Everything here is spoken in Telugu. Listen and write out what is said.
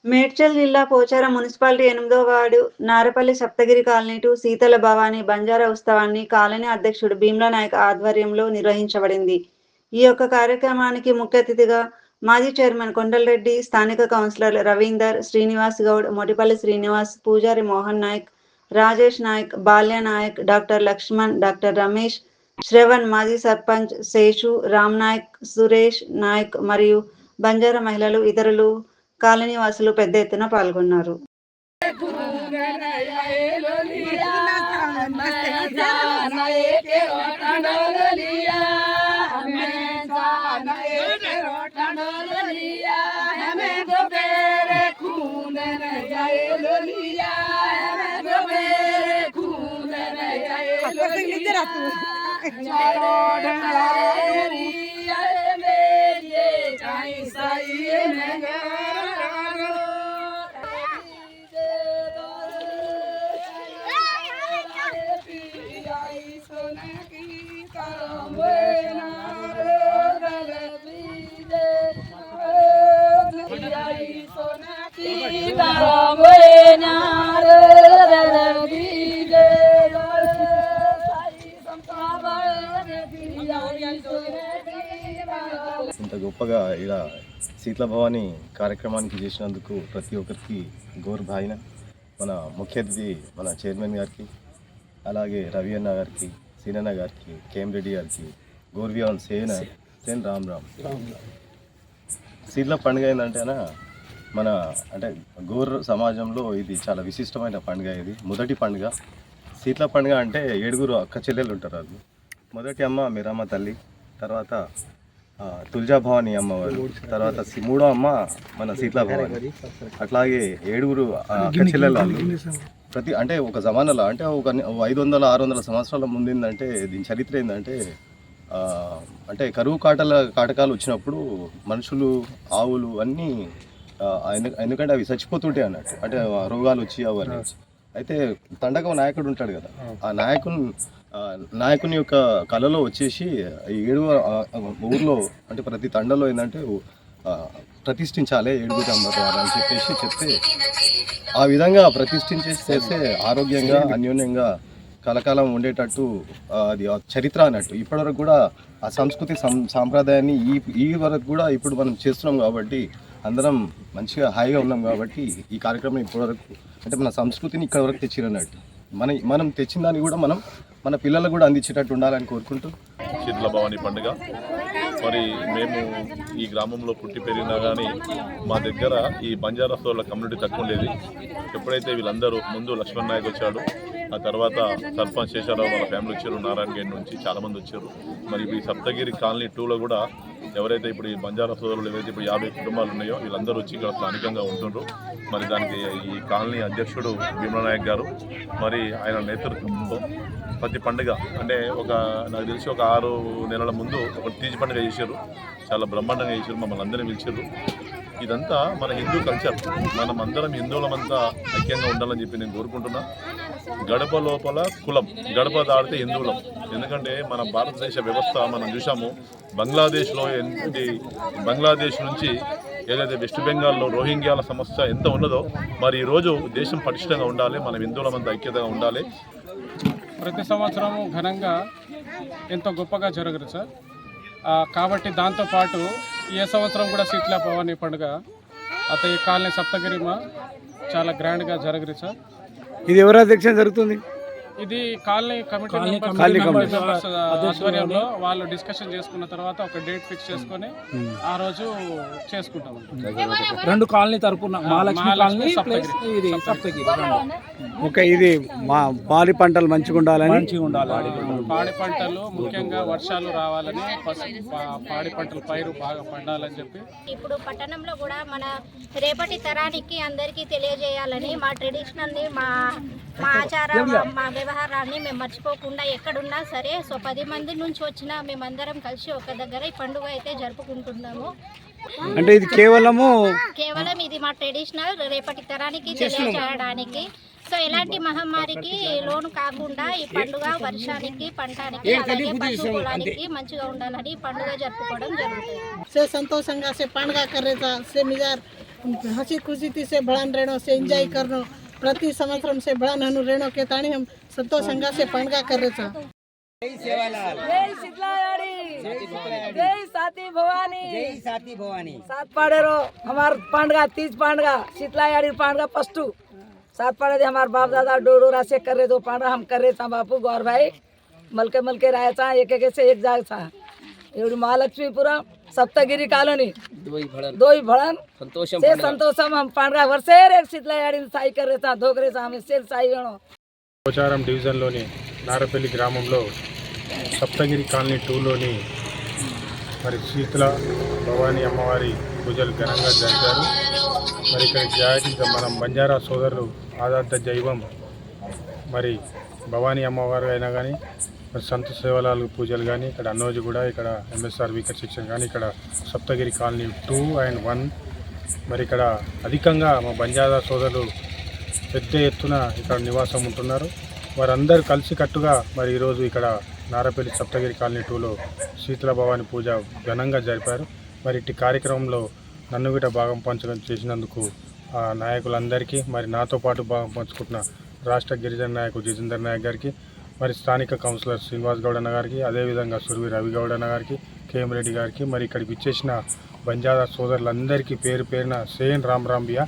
మేడ్చల్ జిల్లా పోచారం మున్సిపాలిటీ 8వ ward Narapally Saptagiri colony to శీతల భవాని బంజారా ఉత్సవాన్ని కాలనీ అధ్యక్షుడు భీమ్లా నాయక్ ఆధ్వర్యంలో నిర్వహించబడింది. ఈ యొక్క కార్యక్రమానికి ముఖ్య అతిథిగా మాజీ చైర్మన్ కొండలరెడ్డి, స్థానిక కౌన్సిలర్ రవీందర్, శ్రీనివాస్ గౌడ్, మొటిపల్లి శ్రీనివాస్, పూజారి మోహన్ నాయక్, రాజేష్ నాయక్, బాల్య నాయక్, డాక్టర్ లక్ష్మణ్, డాక్టర్ రమేష్, శ్రవణ్, మాజీ సర్పంచ్ శేషు, రామ్ నాయక్, సురేష్ నాయక్ మరియు బంజారా మహిళలు, ఇతరులు, కాలనీ వాసులు పెద్ద ఎత్తున పాల్గొన్నారు. ఇంత గొప్పగా ఇలా శీతల భవాని కార్యక్రమానికి చేసినందుకు ప్రతి ఒక్కరికి గౌర్ భాయిన, మన ముఖ్య అతిథి మన చైర్మన్ గారికి, అలాగే రవి అన్న గారికి, సీనన్న గారికి, కేఎం రెడ్డి గారికి, గౌర్వ్యాన్ సేన్ రామ్ శీతల పండుగ ఏంటంటే మన అంటే గౌర్ సమాజంలో ఇది చాలా విశిష్టమైన పండుగ. ఇది మొదటి పండుగ. శీతల పండుగ అంటే 7 అక్క చెల్లెలు ఉంటారు. అది మొదటి అమ్మ మీరమ్మ తల్లి, తర్వాత తుల్జాభవాని అమ్మవారు, తర్వాత 3వ అమ్మ మన శీతల భవాని. అట్లాగే 7 అక్క చెల్లెలు ప్రతి అంటే ఒక జమానాలో అంటే ఒక 500-600 సంవత్సరాల ముందేందంటే దీని చరిత్ర ఏంటంటే అంటే కరువు కాటకాలు వచ్చినప్పుడు మనుషులు, ఆవులు అన్నీ ఎందుకంటే అవి చచ్చిపోతుంటాయి అన్నట్టు, అంటే రోగాలు వచ్చి అవన్నీ. అయితే తండక నాయకుడు ఉంటాడు కదా, ఆ నాయకుని యొక్క కళలో వచ్చేసి ఈ 7 ఊర్లో అంటే ప్రతి తండలో ఏంటంటే ప్రతిష్ఠించాలి 7 అమ్మవారు అని చెప్తే ఆ విధంగా ప్రతిష్ఠించేస్తే ఆరోగ్యంగా అన్యోన్యంగా కలకాలం ఉండేటట్టు అది చరిత్ర అన్నట్టు. ఇప్పటివరకు కూడా ఆ సంస్కృతి సాంప్రదాయాన్ని ఈ వరకు కూడా ఇప్పుడు మనం చేస్తున్నాం కాబట్టి అందరం మంచిగా హాయిగా ఉన్నాం కాబట్టి ఈ కార్యక్రమం ఇప్పటివరకు అంటే మన సంస్కృతిని ఇక్కడ వరకు తెచ్చిరన్నట్టు మనం తెచ్చిన దాన్ని కూడా మనం మన పిల్లలకు కూడా అందించేటట్టు ఉండాలని కోరుకుంటూ శీతల భవాని పండుగ. మరి మేము ఈ గ్రామంలో పుట్టి పెరిగినా కానీ మా దగ్గర ఈ బంజారా సోదరుల కమ్యూనిటీ తక్కువ ఉండేది. ఎప్పుడైతే వీళ్ళందరూ ముందు లక్ష్మణ్ నాయక్ వచ్చాడు, ఆ తర్వాత సర్పంచ్ శేషారావు వాళ్ళ ఫ్యామిలీ వచ్చారు, నారాయణ గేట్ నుంచి చాలామంది వచ్చారు. మరి ఈ సప్తగిరి కాలనీ 2లో కూడా ఎవరైతే ఇప్పుడు ఈ బంజారా సోదరులు ఏవైతే ఇప్పుడు 50 కుటుంబాలు ఉన్నాయో వీళ్ళందరూ వచ్చి ఇక్కడ స్థానికంగా ఉంటున్నారు. మరి దానికి ఈ కాలనీ అధ్యక్షుడు భీమ్లా నాయక్ గారు మరి ఆయన నేతృత్వంలో ప్రతి పండుగ అంటే నాకు తెలిసి ఒక 6 నెలల ముందు ఒక తీజి పండుగ చేశారు, చాలా బ్రహ్మాండంగా చేశారు, మమ్మల్ని అందరినీ పిలిచారు. ఇదంతా మన హిందూ కల్చర్, మనం అందరం హిందువులమంతా ఐక్యంగా ఉండాలని చెప్పి నేను కోరుకుంటున్నా. గడప లోపల కులం, గడప దాడితే హిందువులం. ఎందుకంటే మన భారతదేశ వ్యవస్థ మనం చూసాము, బంగ్లాదేశ్ నుంచి ఏదైతే వెస్ట్ బెంగాల్లో రోహింగ్యాల సమస్య ఎంత ఉన్నదో మరి ఈరోజు దేశం పటిష్టంగా ఉండాలి, మనం హిందువులమంతా ఐక్యతగా ఉండాలి. ప్రతి సంవత్సరము ఘనంగా ఎంతో గొప్పగా జరుగుతుంది సార్. కాబట్టి దాంతోపాటు ఏ సంవత్సరం కూడా శీతల భవాని పండుగ ఈ కాలనీ సప్తగిరిమ చాలా గ్రాండ్గా జరుగుతుంది సార్. ఇది ఎవరి అధ్యక్షత జరుగుతుంది? ఇది కాలనీ కమిటీ మెంబర్స్ ఆధ్వర్యంలో వాళ్ళు డిస్కషన్ చేసుకున్న తర్వాత ఒక డేట్ ఫిక్స్ చేసుకొని ఆ రోజు చేసుకుంటాం. 2 కాలనీ తరపున మహాలక్ష్మి కాలనీ సప్తగిరి. ఓకే, ఇది పాడి పంటలు మంచిగా ఉండాలి. పాడి పంటలు ముఖ్యంగా వర్షాలు రావాలని, పాడి పంటలు పైరు బాగా పండాలని చెప్పి ఇప్పుడు పట్టణంలో కూడా మన రేపటి తరానికి అందరికీ తెలియజేయాలని మా ట్రెడిషనల్ని మా ఆచారం మా వ్యవహారాన్ని మేము మర్చిపోకుండా ఎక్కడున్నా సరే 10 మంది నుంచి వచ్చినా మేమందరం కలిసి ఒక దగ్గర ఈ పండుగ అయితే జరుపుకుంటున్నాము. అంటే ఇది కేవలం ఇది మా ట్రెడిషనల్ రేపటి తరానికి తెలియజేయడానికి సో ఎలాంటి మహమ్మారికి లోను కాకుండా ఈ పండుగ వర్షానికి పంటానికి అలాగే పశు పొలానికి మంచిగా ఉండాలని ఈ పండుగ జరుపుకోవడం జరుగుతుంది. से संतोषंगा से पांडगा करे था से मिजार हंसी खुशी थी से बड़ान रेणो से एंजॉय करनो प्रति संवत्सरम से बड़ान हनु रेणो के ताणी हम संतोषंगा से पांडगा करे था. जय शीतलायाड़ी, जय साती भवानी, सात पाड़ेरो हमार पांडगा तीज पांडगा शीतलायाड़ी पांडगा पस्टू सात पाड़े दे हमार बाप दादा डोडोरा से कर रहे तो पांडगा हम कर रहे था बापू गौर भाई मलके रायचा एक से एक जाग था एवढी महालक्ष्मीपुरम सप्तगिरी कॉलोनी दोई भड़न से संतोषम हम पांडगा वर्षे एक शीतलायाड़ी साई कर रहे था धोक रहे था हम से साई गणो. పోచారం డివిజన్లోని నారపల్లి గ్రామంలో సప్తగిరి కాలనీ 2లోని మరి శీతల భవానీ అమ్మవారి పూజలు ఘనంగా జరిపారు. మరి ఇక్కడ జాతిగా మనం బంజారా సోదరులు ఆదార్థ జైవం మరి భవానీ అమ్మవారు అయినా కానీ మరి సంత సేవలాలు పూజలు కానీ ఇక్కడ అన్నోజు కూడా ఇక్కడ ఎంఎస్ఆర్ వీకర్ సెక్షన్ కానీ ఇక్కడ సప్తగిరి కాలనీ 2 and 1 మరి ఇక్కడ అధికంగా మా బంజారా సోదరులు పెద్ద ఎత్తున ఇక్కడ నివాసం ఉంటున్నారు. వారందరూ కలిసికట్టుగా మరి ఈరోజు ఇక్కడ నారపల్లి సప్తగిరి కాలనీ 2లో శీతల భవాని పూజ ఘనంగా జరిపారు. మరి ఇట్టి కార్యక్రమంలో నన్ను కూడా భాగం పంచడం చేసినందుకు ఆ నాయకులందరికీ మరి నాతో పాటు భాగం పంచుకుంటున్న రాష్ట్ర గిరిజన నాయకుడు జితేందర్ నాయక్ గారికి మరి స్థానిక కౌన్సిలర్ శ్రీనివాస్ గౌడ్ అన్న గారికి అదేవిధంగా సురవి రవి గౌడ్ అన్న గారికి కేఎం రెడ్డి గారికి మరి ఇక్కడికి ఇచ్చేసిన బంజారా సోదరులందరికీ పేరు పేరున సేన్ రామ్ బియా